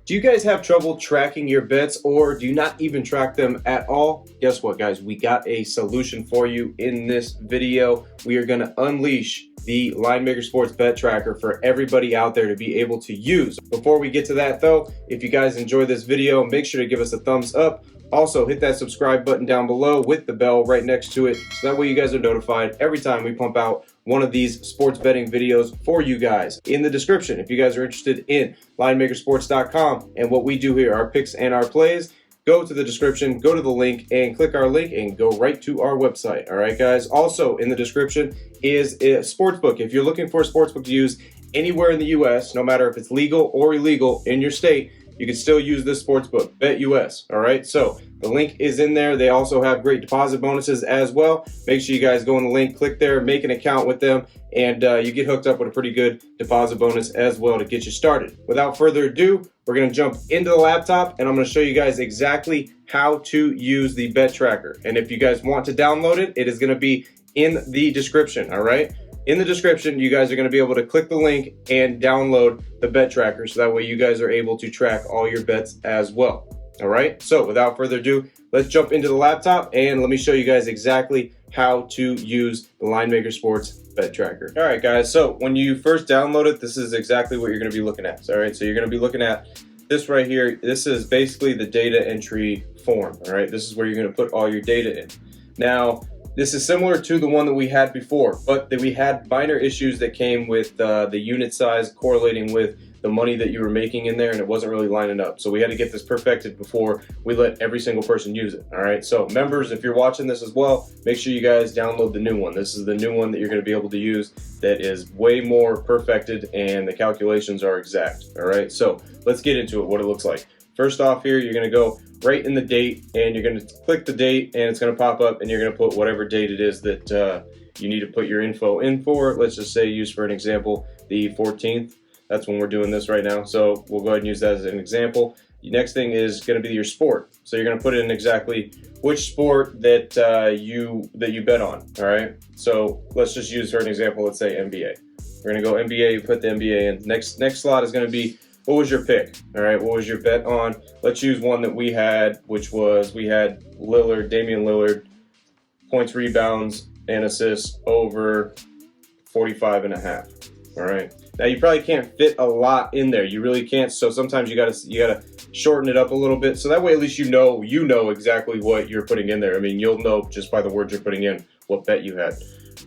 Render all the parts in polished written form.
Do you guys have trouble tracking your bets, or do you not even track them at all? Guess what, guys? We got a solution for you in this video. We are going to unleash the Linemaker Sports bet tracker for everybody out there to be able to use. Before we get to that though, if you guys enjoy this video, make sure to give us a thumbs up. Also, hit that subscribe button down below with the bell right next to it, so that way you guys are notified every time we pump out one of these sports betting videos for you guys. In the description, if you guys are interested in linemakersports.com and what we do here, our picks and our plays, go to the description, go to the link, and click our link and go right to our website. All right, guys. Also, in the description is a sportsbook. If you're looking for a sportsbook to use anywhere in the U.S., no matter if it's legal or illegal in your state, you can still use this sportsbook, BetUS. All right, so the link is in there. They also have great deposit bonuses as well. Make sure you guys go on the link, click there, make an account with them, and you get hooked up with a pretty good deposit bonus as well to get you started. Without further ado, we're going to jump into the laptop, and I'm going to show you guys exactly how to use the bet tracker. And if you guys want to download it, it is going to be in the description. All right. In the description, you guys are going to be able to click the link and download the bet tracker, so that way you guys are able to track all your bets as well. All right, so without further ado, let's jump into the laptop and let me show you guys exactly how to use the Linemaker Sports bet tracker. All right, guys, so when you first download it, this is exactly what you're going to be looking at. All right, so you're going to be looking at this right here. This is basically the data entry form. All right, this is where you're going to put all your data in. Now, this is similar to the one that we had before, but we had minor issues that came with the unit size correlating with the money that you were making in there, and it wasn't really lining up. So we had to get this perfected before we let every single person use it. All right, so members, if you're watching this as well, make sure you guys download the new one. This is the new one that you're going to be able to use that is way more perfected, and the calculations are exact. All right, so let's get into it, what it looks like. First off here, you're going to go right in the date, and you're going to click the date, and it's going to pop up, and you're going to put whatever date it is that you need to put your info in for. Let's just say, use for an example, the 14th. That's when we're doing this right now, so we'll go ahead and use that as an example. The next thing is going to be your sport. So you're going to put in exactly which sport that you bet on. All right. So let's just use for an example. Let's say NBA. We're going to go NBA. You put the NBA in. Next slot is going to be, what was your pick? All right. What was your bet on? Let's use one that we had, which was we had Damian Lillard, points, rebounds, and assists over 45.5. All right. Now you probably can't fit a lot in there. You really can't. So sometimes you gotta shorten it up a little bit, so that way at least you know exactly what you're putting in there. I mean, you'll know just by the words you're putting in what bet you had.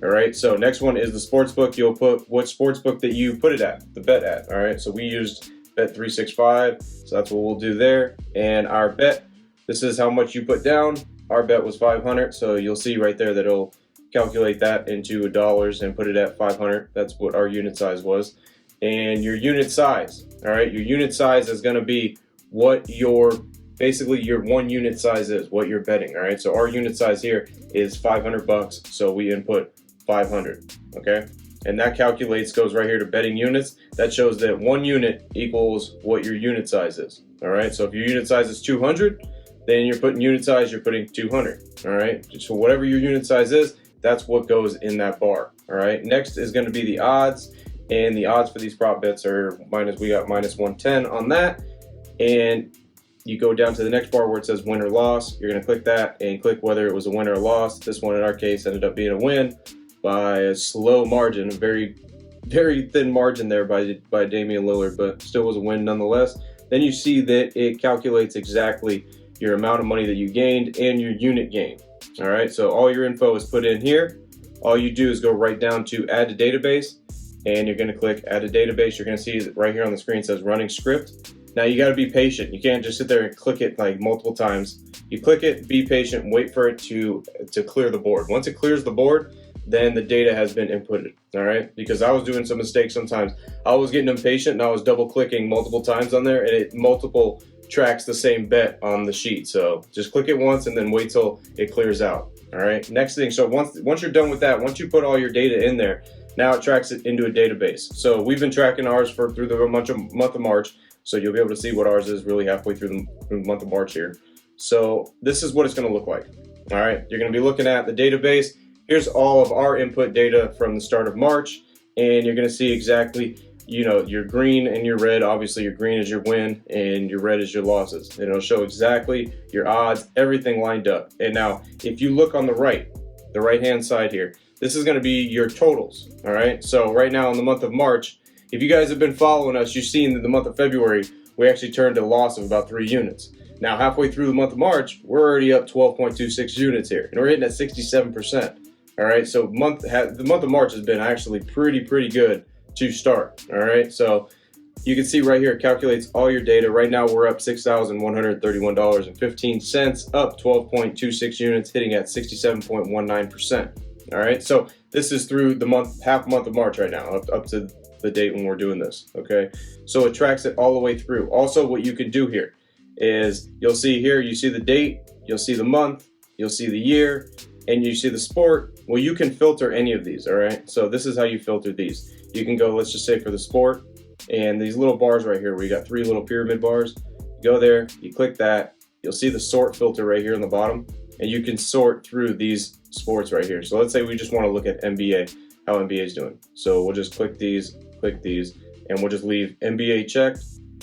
All right. So next one is the sports book. You'll put what sports book that you put it at, the bet at. All right. So we used Bet365, so that's what we'll do there. And our bet, this is how much you put down. Our bet was 500. So you'll see right there that it'll calculate that into dollars and put it at 500. That's what our unit size was. And your unit size, all right, your unit size is going to be what basically your one unit size is, what you're betting. All right, so our unit size here is $500, so we input 500. Okay, and that goes right here to betting units. That shows that 1 unit equals what your unit size is. All right, so if your unit size is 200, then you're putting unit size, you're putting 200. All right, so whatever your unit size is, that's what goes in that bar. All right, next is going to be the odds, and the odds for these prop bets are we got minus 110 on that. And you go down to the next bar where it says win or loss. You're going to click that and click whether it was a win or a loss. This one in our case ended up being a win by a slow margin, a very, very thin margin there by Damian Lillard, but still was a win nonetheless. Then you see that it calculates exactly your amount of money that you gained and your unit gain. All right, so all your info is put in here. All you do is go right down to add to database, and you're going to click add to database. You're going to see that right here on the screen it says running script. Now you got to be patient. You can't just sit there and click it like multiple times. You click it, be patient, wait for it to clear the board. Once it clears the board, then the data has been inputted. All right, because I was doing some mistakes sometimes. I was getting impatient and I was double clicking multiple times on there, and it multiple tracks the same bet on the sheet. So just click it once and then wait till it clears out. All right, next thing, so once you're done with that, once you put all your data in there, now it tracks it into a database. So we've been tracking ours through the month of March, so you'll be able to see what ours is really halfway through the month of March here. So this is what it's going to look like. All right, you're going to be looking at the database. Here's all of our input data from the start of March, and you're going to see exactly your green and your red. Obviously your green is your win and your red is your losses. And it'll show exactly your odds, everything lined up. And now if you look on the right hand side here, this is going to be your totals. All right, so right now in the month of March, if you guys have been following us, you've seen that the month of February we actually turned a loss of about 3 units. Now halfway through the month of March, we're already up 12.26 units here, and we're hitting at 67%. All right, so the month of March has been actually pretty good to start. All right, so you can see right here it calculates all your data. Right now we're up $6,131.15, up 12.26 units, hitting at 67.19%. All right, so this is through the half month of March right now, up to the date when we're doing this. Okay, so it tracks it all the way through. Also, what you can do here is you'll see here, you see the date, you'll see the month, you'll see the year, and you see the sport. Well, you can filter any of these. All right, so this is how you filter these. You can go, let's just say for the sport, and these little bars right here where you got 3 little pyramid bars, you go there, you click that, you'll see the sort filter right here on the bottom, and you can sort through these sports right here. So let's say we just want to look at NBA, how NBA is doing. So we'll just click these, and we'll just leave NBA checked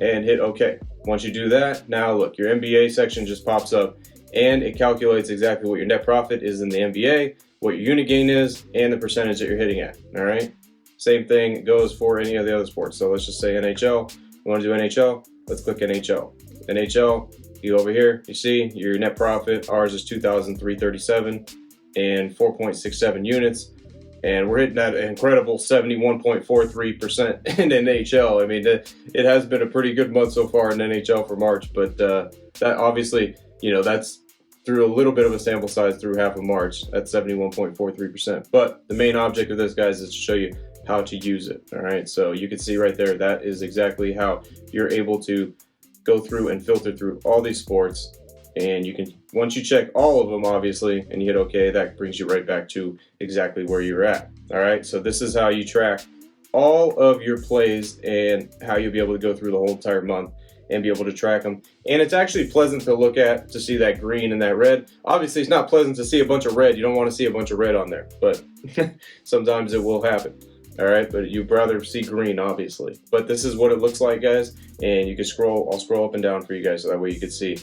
and hit OK. Once you do that, now look, your NBA section just pops up and it calculates exactly what your net profit is in the NBA, what your unit gain is, and the percentage that you're hitting at. All right, same thing goes for any of the other sports. So let's just say NHL. We want to do NHL, let's click NHL. You go over here, you see your net profit. Ours is 2,337 and 4.67 units. And we're hitting that incredible 71.43% in NHL. I mean, it has been a pretty good month so far in NHL for March, but that obviously, that's through a little bit of a sample size through half of March. That's 71.43%. But the main object of this, guys, is to show you how to use it. All right, so you can see right there, that is exactly how you're able to go through and filter through all these sports. And you can, once you check all of them, obviously, and you hit OK, that brings you right back to exactly where you're at. All right, so this is how you track all of your plays and how you'll be able to go through the whole entire month and be able to track them. And it's actually pleasant to look at, to see that green and that red. Obviously, it's not pleasant to see a bunch of red. You don't want to see a bunch of red on there, but sometimes it will happen. All right, but you'd rather see green, obviously. But this is what it looks like, guys. And you can scroll, I'll scroll up and down for you guys so that way you can see.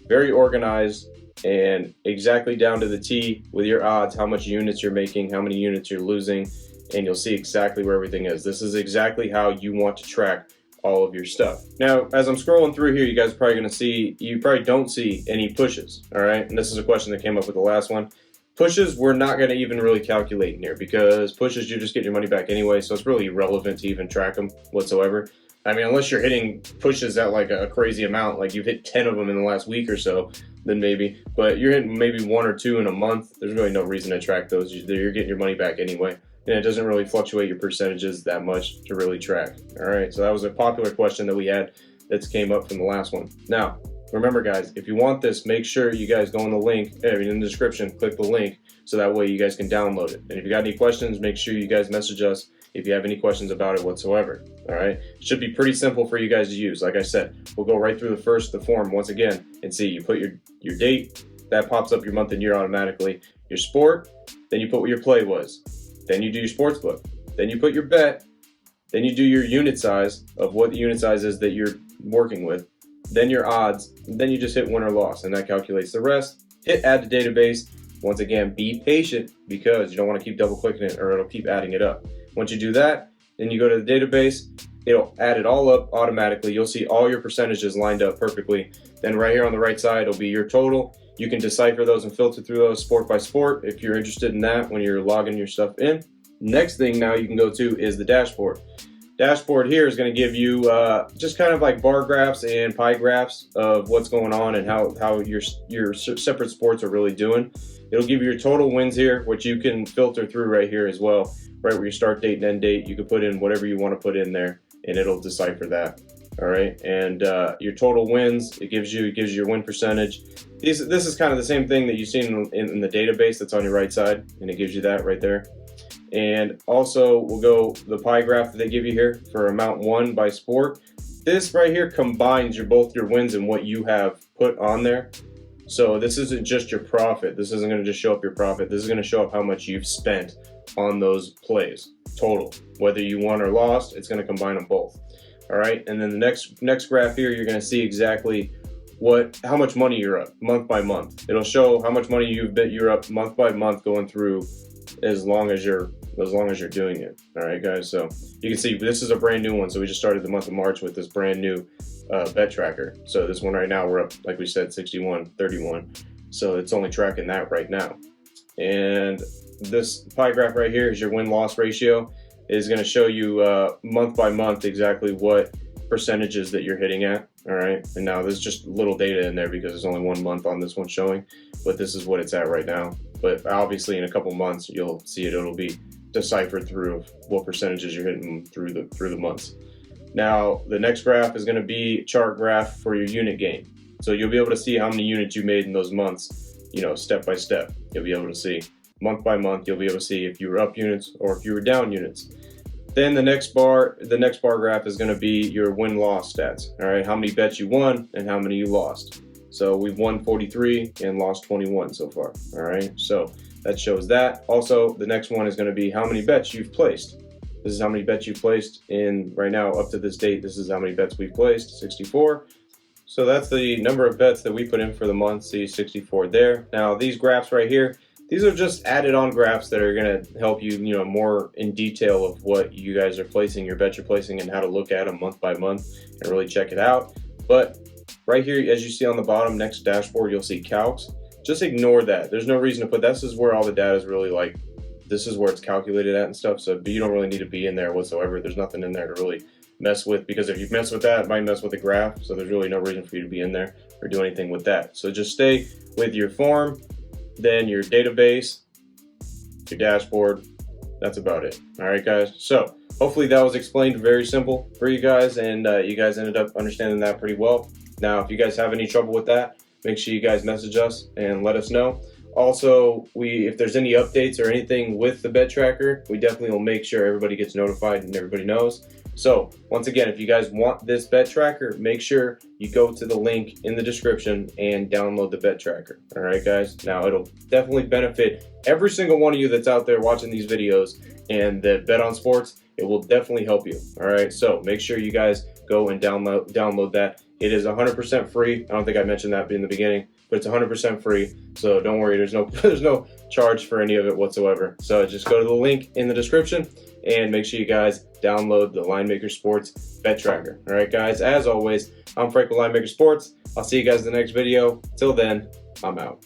Very organized and exactly down to the T with your odds, how much units you're making, how many units you're losing, and you'll see exactly where everything is. This is exactly how you want to track all of your stuff. Now, as I'm scrolling through here, you guys are probably going to see, you probably don't see any pushes, all right? And this is a question that came up with the last one. Pushes, we're not going to even really calculate in here because pushes, you just get your money back anyway, so it's really irrelevant to even track them whatsoever. I mean, unless you're hitting pushes at like a crazy amount, like you've hit 10 of them in the last week or so, then maybe. But you're hitting maybe 1 or 2 in a month. There's really no reason to track those. You're getting your money back anyway. And it doesn't really fluctuate your percentages that much to really track. All right, so that was a popular question that we had that came up from the last one. Now, remember guys, if you want this, make sure you guys go in the link, in the description, click the link, so that way you guys can download it. And if you got any questions, make sure you guys message us if you have any questions about it whatsoever. All right, it should be pretty simple for you guys to use. Like I said, we'll go right through the form once again and see. You put your date, that pops up your month and year automatically. Your sport, then you put what your play was. Then you do your sports book. Then you put your bet. Then you do your unit size of what the unit size is that you're working with. Then your odds. Then you just hit win or loss, and that calculates the rest. Hit add to database. Once again, be patient because you don't want to keep double clicking it or it'll keep adding it up. Once you do that, then you go to the database. It'll add it all up automatically. You'll see all your percentages lined up perfectly. Then right here on the right side, it'll be your total. You can decipher those and filter through those sport by sport if you're interested in that when you're logging your stuff in. Next thing now you can go to is the dashboard. Dashboard here is going to give you just kind of like bar graphs and pie graphs of what's going on and how your separate sports are really doing. It'll give you your total wins here, which you can filter through right here as well. Right where your start date and end date, you can put in whatever you want to put in there, and it'll decipher that. All right, and your total wins, it gives you your win percentage. This is kind of the same thing that you've seen in the database that's on your right side, and it gives you that right there. And also, we'll go the pie graph that they give you here for amount won by sport. This right here combines both your wins and what you have put on there. So this isn't just your profit. This isn't going to just show up your profit. This is going to show up how much you've spent on those plays total. Whether you won or lost, it's going to combine them both. All right, and then the next graph here, you're going to see exactly how much money you're up month by month. It'll show how much money you're up month by month going through as long as you're doing it. All right, guys. So you can see this is a brand new one. So we just started the month of March with this brand new bet tracker. So this one right now, we're up, like we said, 61.31. So it's only tracking that right now. And this pie graph right here is your win-loss ratio. Is going to show you month by month exactly what percentages that you're hitting at. All right, and now there's just little data in there because there's only 1 month on this one showing, but this is what it's at right now. But obviously in a couple months you'll see it'll be deciphered through what percentages you're hitting through the months. Now the next graph is going to be chart graph for your unit gain. So you'll be able to see how many units you made in those months, step by step. You'll be able to see month by month. You'll be able to see if you were up units or if you were down units. Then the next bar graph is going to be your win-loss stats. All right, how many bets you won and how many you lost. So we've won 43 and lost 21 so far. All right, so that shows that. Also, the next one is going to be how many bets you've placed. This is how many bets you've placed in right now up to this date. This is how many bets we've placed, 64. So that's the number of bets that we put in for the month. See 64 there. Now these graphs right here, these are just added on graphs that are going to help you, more in detail of what you guys are placing, your bets you're placing, and how to look at them month by month and really check it out. But right here, as you see on the bottom, next dashboard, you'll see calcs. Just ignore that. There's no reason to put, this is where all the data is really this is where it's calculated at and stuff. So, but you don't really need to be in there whatsoever. There's nothing in there to really mess with, because if you mess with that, it might mess with the graph. So there's really no reason for you to be in there or do anything with that. So just stay with your form, then your database, your dashboard. That's about it. All right, guys. So hopefully that was explained very simple for you guys, and you guys ended up understanding that pretty well. Now, if you guys have any trouble with that, make sure you guys message us and let us know. Also, if there's any updates or anything with the bet tracker, we definitely will make sure everybody gets notified and everybody knows. So once again, if you guys want this bet tracker, make sure you go to the link in the description and download the bet tracker. All right, guys. Now it'll definitely benefit every single one of you that's out there watching these videos and that bet on sports. It will definitely help you. All right. So make sure you guys go and download that. It is 100% free. I don't think I mentioned that in the beginning, but it's 100% free. So don't worry, there's no charge for any of it whatsoever. So just go to the link in the description and make sure you guys download the Linemaker Sports bet tracker. All right, guys. As always, I'm Frank with Linemaker Sports. I'll see you guys in the next video. Till then, I'm out.